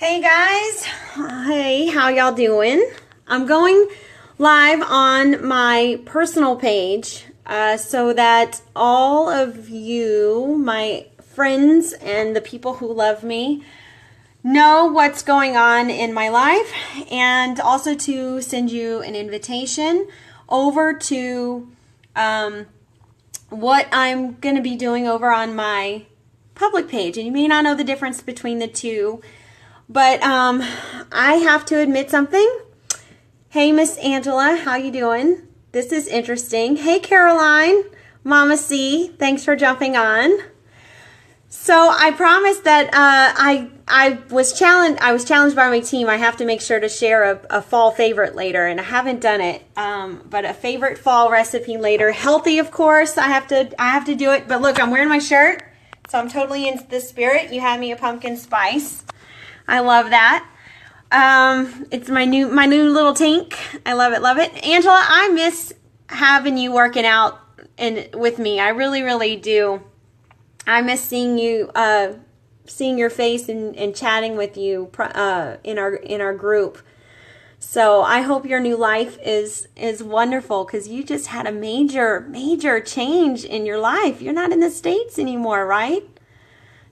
Hey guys, hey, how y'all doing? I'm going live on my personal page so that all of you, my friends and the people who love me, know what's going on in my life, and also to send you an invitation over to what I'm going to be doing over on my public page. And you may not know the difference between the two, but I have to admit something. Hey, Miss Angela, how you doing? This is interesting. Hey, Caroline, Mama C, thanks for jumping on. So I promised that I was challenged by my team. I have to make sure to share a fall favorite later, and I haven't done it. But a favorite fall recipe later, healthy, of course. I have to do it. But look, I'm wearing my shirt, so I'm totally in the spirit. You had me a pumpkin spice. I love that. It's my new little tank. I love it, love it. Angela, I miss having you working out with me. I really, really do. I miss seeing you, seeing your face and chatting with you in our group. So I hope your new life is wonderful, because you just had a major change in your life. You're not in the States anymore, right?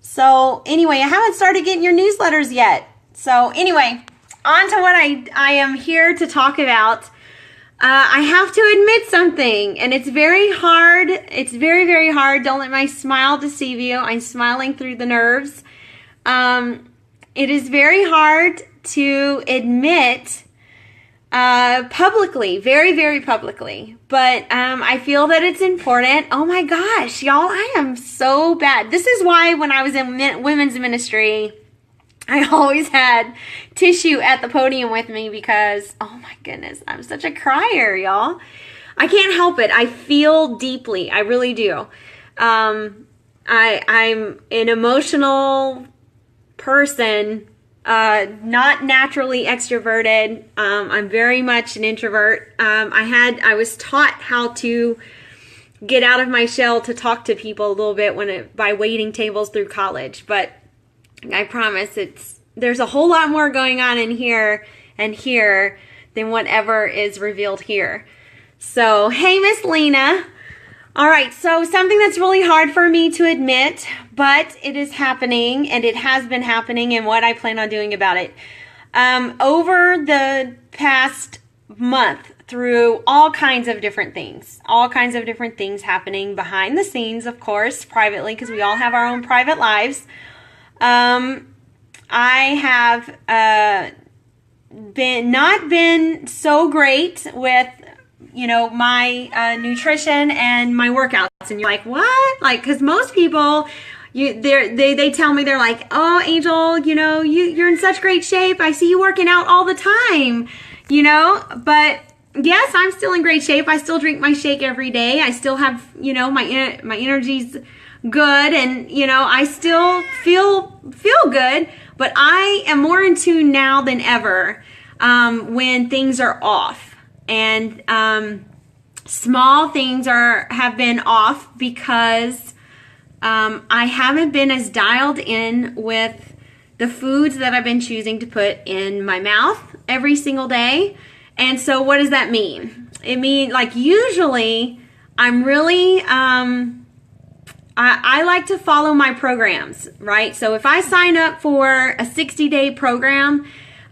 So anyway, I haven't started getting your newsletters yet. So anyway, on to what I am here to talk about. I have to admit something, and it's very hard. It's very, very hard. Don't let my smile deceive you. I'm smiling through the nerves. It is very hard to admit publicly, very, very publicly. But I feel that it's important. Oh my gosh, y'all, I am so bad. This is why when I was in women's ministry, I always had tissue at the podium with me, because, oh my goodness, I'm such a crier, y'all. I can't help it. I feel deeply. I really do. I'm an emotional person, not naturally extroverted. I'm very much an introvert. I was taught how to get out of my shell to talk to people a little bit by waiting tables through college, but I promise there's a whole lot more going on in here and here than whatever is revealed here. So, hey, Miss Lena. All right, so something that's really hard for me to admit, but it is happening, and it has been happening, and what I plan on doing about it. Over the past month, through all kinds of different things happening behind the scenes, of course, privately, because we all have our own private lives. I have not been so great with, my nutrition and my workouts. And you're like, what? Like, because most people, they tell me, they're like, oh, Angel, you're in such great shape. I see you working out all the time, But yes, I'm still in great shape. I still drink my shake every day. I still have, my energy's good, and I still feel good, but I am more in tune now than ever when things are off, and small things have been off because I haven't been as dialed in with the foods that I've been choosing to put in my mouth every single day. And so what does that mean? It means, like, usually I'm really I like to follow my programs, right? So if I sign up for a 60-day program,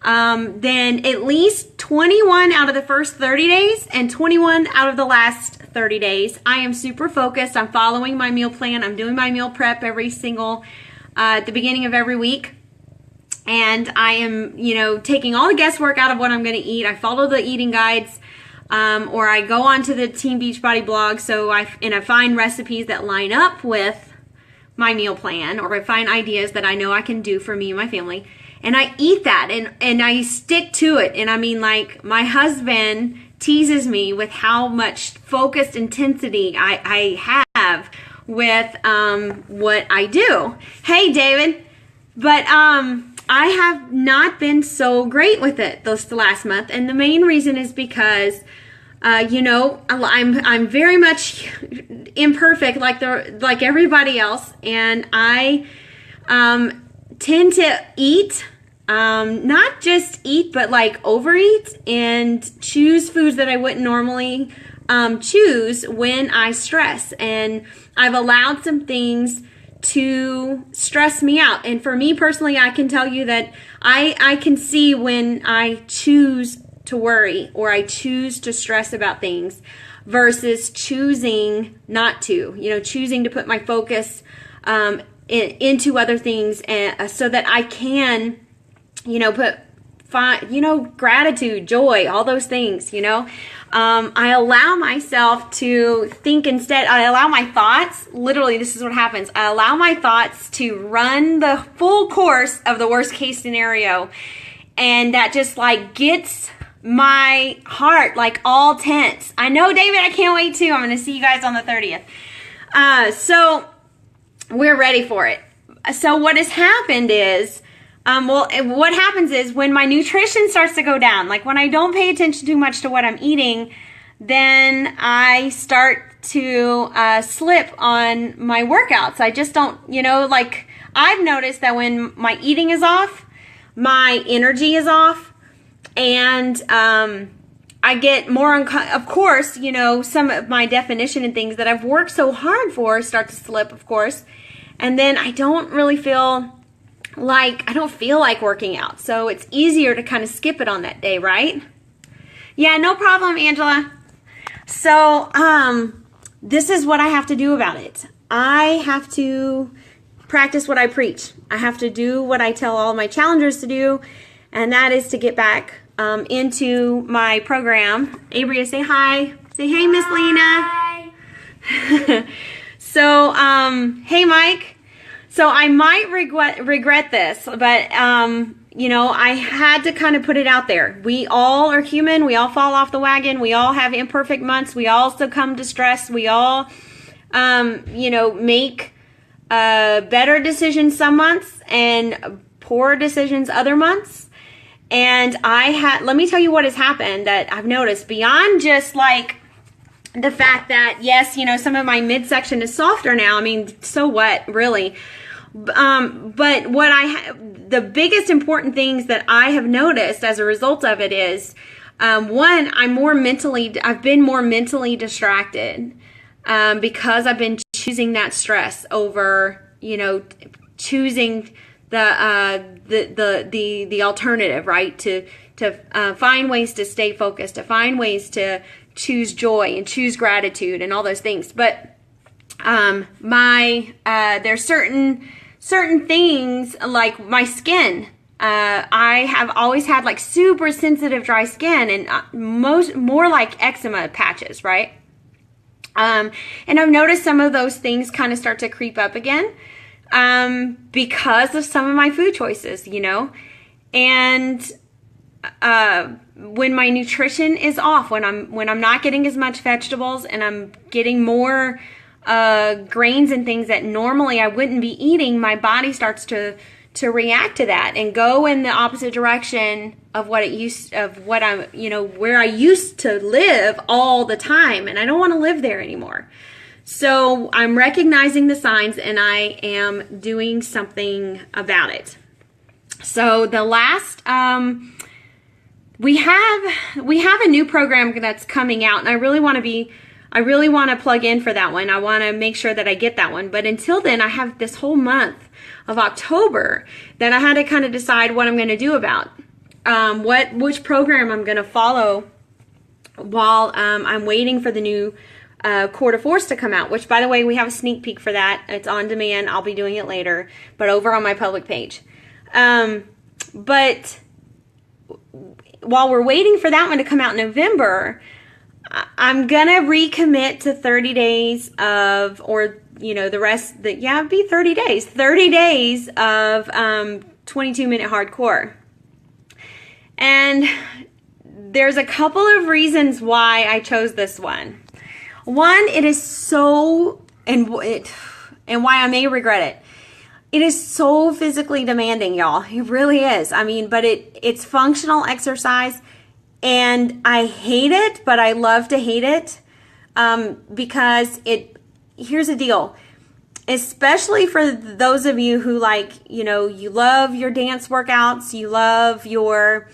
then at least 21 out of the first 30 days and 21 out of the last 30 days, I am super focused. I'm following my meal plan. I'm doing my meal prep every single, at the beginning of every week. And I am, taking all the guesswork out of what I'm going to eat. I follow the eating guides. Or I go onto the Team Beachbody blog, so I find recipes that line up with my meal plan, or I find ideas that I know I can do for me and my family, and I eat that, and I stick to it. And I mean, like, my husband teases me with how much focused intensity I have with what I do. Hey, David. But I have not been so great with it the last month, and the main reason is because I'm very much imperfect, like everybody else, and I tend to eat not just eat, but like overeat and choose foods that I wouldn't normally choose when I stress. And I've allowed some things to stress me out. And for me personally, I can tell you that I can see when I choose to worry or I choose to stress about things versus choosing not to, choosing to put my focus into other things, and so that I can, gratitude, joy, all those things, I allow myself to think instead. I allow my thoughts, literally, this is what happens. I allow my thoughts to run the full course of the worst case scenario. And that just like gets my heart like all tense. I know, David, I can't wait too. I'm going to see you guys on the 30th. So we're ready for it. So what has happened is, what happens is when my nutrition starts to go down, like when I don't pay attention too much to what I'm eating, then I start to slip on my workouts. I just don't, like I've noticed that when my eating is off, my energy is off, and I get more, of course, some of my definition and things that I've worked so hard for start to slip, of course, and then I don't feel like working out. So it's easier to kind of skip it on that day, right? Yeah, no problem, Angela. So this is what I have to do about it. I have to practice what I preach. I have to do what I tell all my challengers to do, and that is to get back into my program. Abria, say hi. Say hey, Miss Lena. Hi. So, hey, Mike. So I might regret this, but, I had to kind of put it out there. We all are human. We all fall off the wagon. We all have imperfect months. We all succumb to stress. We all, make better decisions some months and poor decisions other months. And let me tell you what has happened that I've noticed beyond just like the fact that, yes, some of my midsection is softer now. I mean, so what, really? But the biggest important things that I have noticed as a result of it is, one, I've been more mentally distracted, because I've been choosing that stress over, choosing the alternative, right? To find ways to stay focused, to find ways to choose joy and choose gratitude and all those things. But there's certain things like my skin. I have always had like super sensitive dry skin and more like eczema patches, right? And I've noticed some of those things kind of start to creep up again because of some of my food choices, and when my nutrition is off, when I'm not getting as much vegetables and I'm getting more grains and things that normally I wouldn't be eating, my body starts to react to that and go in the opposite direction of where I used to live all the time, and I don't want to live there anymore. So I'm recognizing the signs and I am doing something about it. So the last we have a new program that's coming out, and I really want to plug in for that one. I want to make sure that I get that one. But until then, I have this whole month of October that I had to kind of decide what I'm going to do about. Which program I'm going to follow while I'm waiting for the new Core de Force to come out, which, by the way, we have a sneak peek for that. It's on demand. I'll be doing it later, but over on my public page. But while we're waiting for that one to come out in November, I'm going to recommit to 30 days of, or, the rest, it'd be 30 days. 30 days of 22-minute hardcore. And there's a couple of reasons why I chose this one. One, it is so, and why I may regret it. It is so physically demanding, y'all. It really is. I mean, but it's functional exercise, and I hate it, but I love to hate it, because here's the deal. especially for those of you who like, you know, you love your dance workouts, you love your,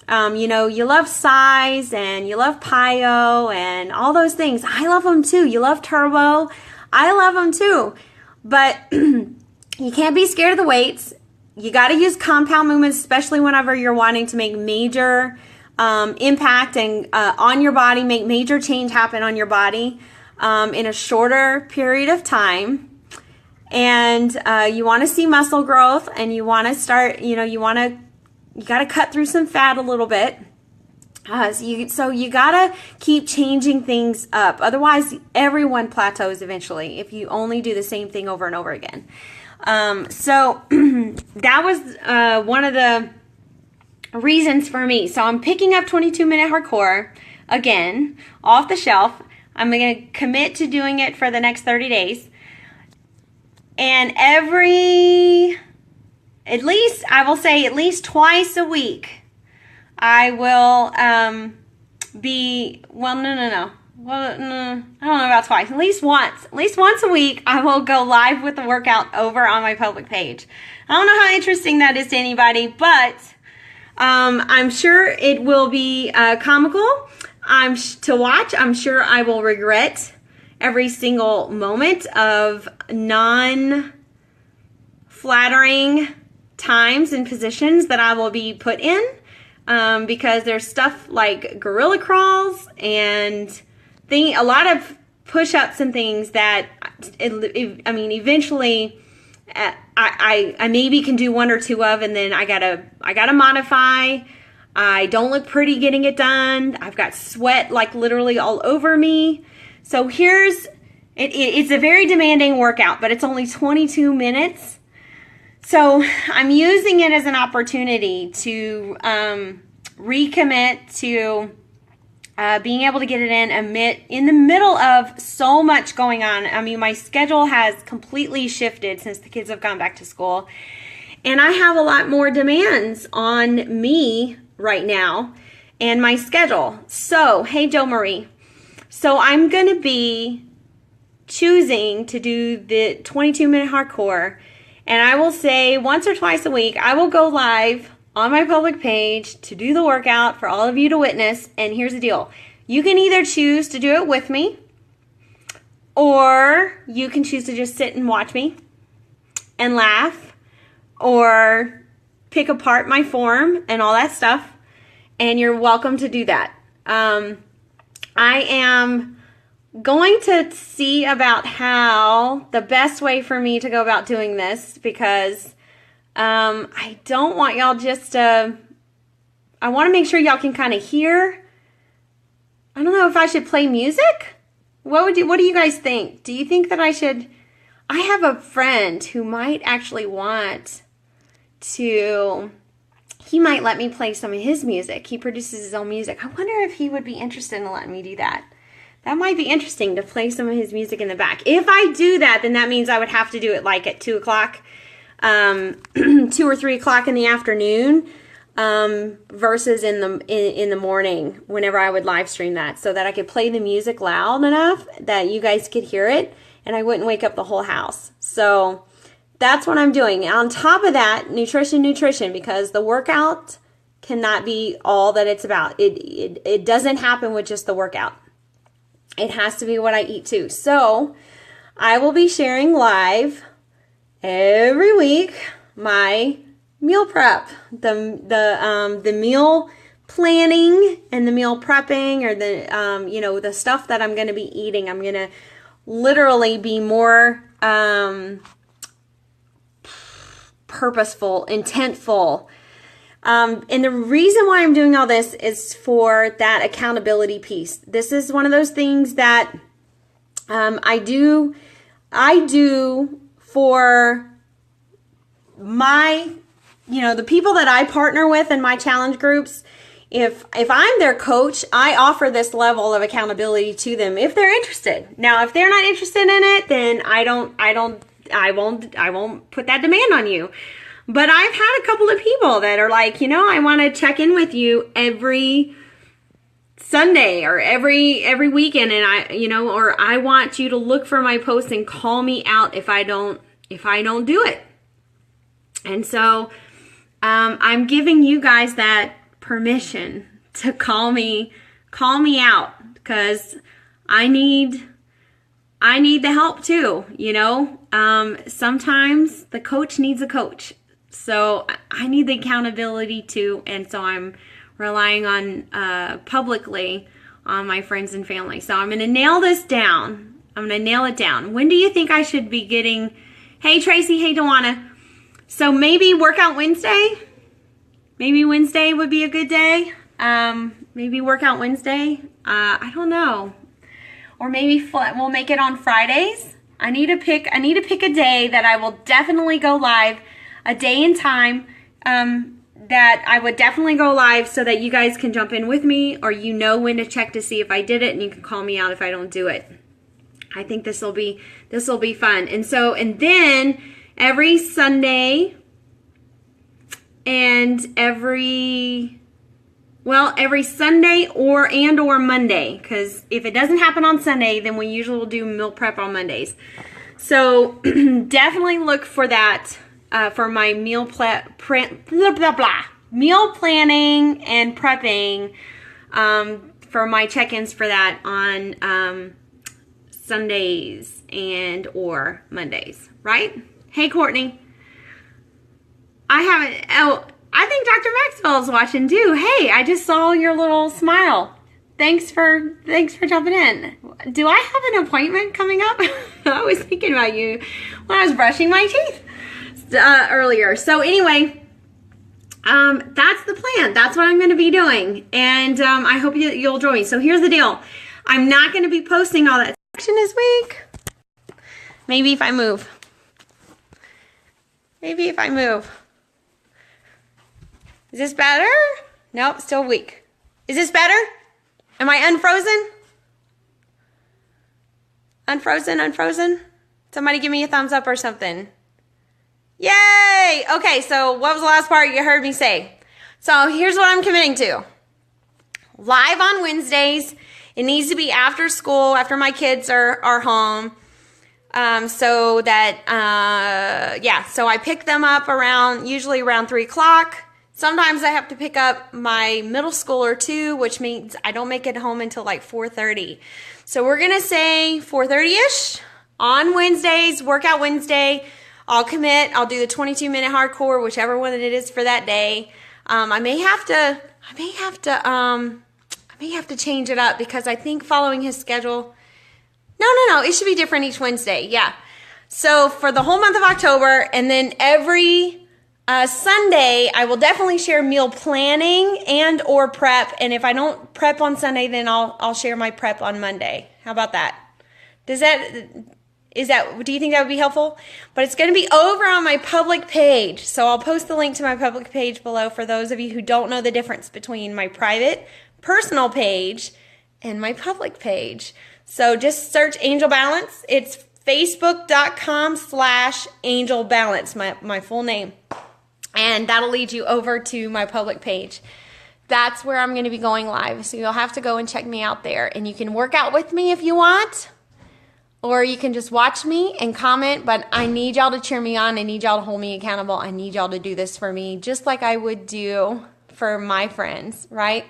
you know, you love size and you love PiYo and all those things. I love them too. You love turbo. I love them too. But you can't be scared of the weights. You got to use compound movements, especially whenever you're wanting to make major impact and on your body, make major change happen on your body in a shorter period of time. And you want to see muscle growth, and you want to start, you know, you got to cut through some fat a little bit. So you got to keep changing things up. Otherwise, everyone plateaus eventually if you only do the same thing over and over again. So that was one of the reasons for me. So I'm picking up 22-minute hardcore again off the shelf. I'm going to commit to doing it for the next 30 days. And at least twice a week, I will be, well, no. Well, no, I don't know about twice. At least once a week, I will go live with the workout over on my public page. I don't know how interesting that is to anybody, but I'm sure it will be comical to watch. I'm sure I will regret every single moment of non-flattering times and positions that I will be put in, because there's stuff like gorilla crawls and a lot of push-ups and things that eventually I maybe can do one or two of, and then I gotta modify. I don't look pretty getting it done. I've got sweat like literally all over me. So it's a very demanding workout, but it's only 22 minutes. So I'm using it as an opportunity to recommit to being able to get it in the middle of so much going on. I mean, my schedule has completely shifted since the kids have gone back to school, and I have a lot more demands on me right now and my schedule. So, hey, Jo Marie. So I'm going to be choosing to do the 22-minute hardcore, and I will say once or twice a week, I will go live on my public page to do the workout for all of you to witness. And here's the deal. You can either choose to do it with me, or you can choose to just sit and watch me and laugh, or pick apart my form and all that stuff, and you're welcome to do that. I am going to see about how the best way for me to go about doing this, because I don't want y'all I want to make sure y'all can kind of hear. I don't know if I should play music. What do you guys think? Do you think that I should? I have a friend who might actually want to. He might let me play some of his music. He produces his own music. I wonder if he would be interested in letting me do that. That might be interesting to play some of his music in the back. If I do that, then that means I would have to do it like at 2 o'clock, 2 or 3 o'clock in the afternoon, versus in the morning whenever I would live stream that, so that I could play the music loud enough that you guys could hear it and I wouldn't wake up the whole house. So that's what I'm doing. On top of that, nutrition, because the workout cannot be all that it's about. It doesn't happen with just the workout. It has to be what I eat too. So I will be sharing live every week my meal prep, the meal planning and the meal prepping, or the the stuff that I'm going to be eating. I'm going to literally be more purposeful, intentful. And the reason why I'm doing all this is for that accountability piece. This is one of those things that I do for my, the people that I partner with in my challenge groups. If I'm their coach, I offer this level of accountability to them if they're interested. Now, if they're not interested in it, then I won't put that demand on you. But I've had a couple of people that are like, I want to check in with you every Sunday or every weekend, and or I want you to look for my posts and call me out if I don't do it. And so I'm giving you guys that permission to call me out, because I need the help too. Sometimes the coach needs a coach, so I need the accountability too, and so I'm relying on publicly on my friends and family. So I'm going to nail this down. I'm going to nail it down. When do you think I should be getting? Hey Tracy, hey Dewana. So maybe Workout Wednesday. Maybe Wednesday would be a good day. Maybe Workout Wednesday. I don't know. Or maybe we'll make it on Fridays. I need to pick a day that I will definitely go live, a day and time that I would definitely go live, so that you guys can jump in with me, or when to check to see if I did it, and you can call me out if I don't do it. I think this will be fun. And then every Sunday and every Sunday or Monday, because if it doesn't happen on Sunday, then we usually will do meal prep on Mondays. So definitely look for that for my meal planning and prepping for my check-ins for that on Sundays and or Mondays, right? Hey Courtney, I think Dr. Maxwell is watching too. Hey, I just saw your little smile. Thanks for jumping in. Do I have an appointment coming up? I was thinking about you when I was brushing my teeth earlier. So anyway, that's the plan. That's what I'm going to be doing, and I hope you'll join me. So here's the deal. I'm not going to be posting all that section this week. Maybe if I move. Is this better? Nope, still weak. Is this better? Am I unfrozen? Unfrozen? Somebody give me a thumbs up or something. Yay! Okay, so what was the last part you heard me say? So here's what I'm committing to. Live on Wednesdays. It needs to be after school, after my kids are home. So that, so I pick them up usually around 3 o'clock. Sometimes I have to pick up my middle schooler too, which means I don't make it home until like 4:30. So we're going to say 4:30-ish on Wednesdays, Workout Wednesday. I'll commit. I'll do the 22-minute hardcore, whichever one it is for that day. I may have to change it up, because I think following his schedule. No. It should be different each Wednesday. Yeah. So for the whole month of October, and then every Sunday, I will definitely share meal planning and or prep. And if I don't prep on Sunday, then I'll share my prep on Monday. How about that? Do you think that would be helpful? But it's going to be over on my public page. So I'll post the link to my public page below for those of you who don't know the difference between my private personal page and my public page. So just search Angel Balance. It's facebook.com/Angel Balance, my full name. And that'll lead you over to my public page. That's where I'm going to be going live. So you'll have to go and check me out there. And you can work out with me if you want. Or you can just watch me and comment. But I need y'all to cheer me on. I need y'all to hold me accountable. I need y'all to do this for me, just like I would do for my friends, right?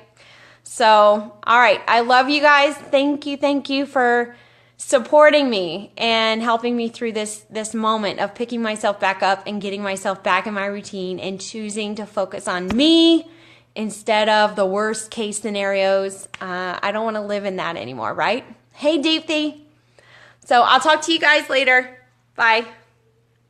So, all right. I love you guys. Thank you for supporting me and helping me through this moment of picking myself back up and getting myself back in my routine and choosing to focus on me instead of the worst case scenarios. I don't want to live in that anymore, right? Hey, Deepthi. So I'll talk to you guys later. Bye.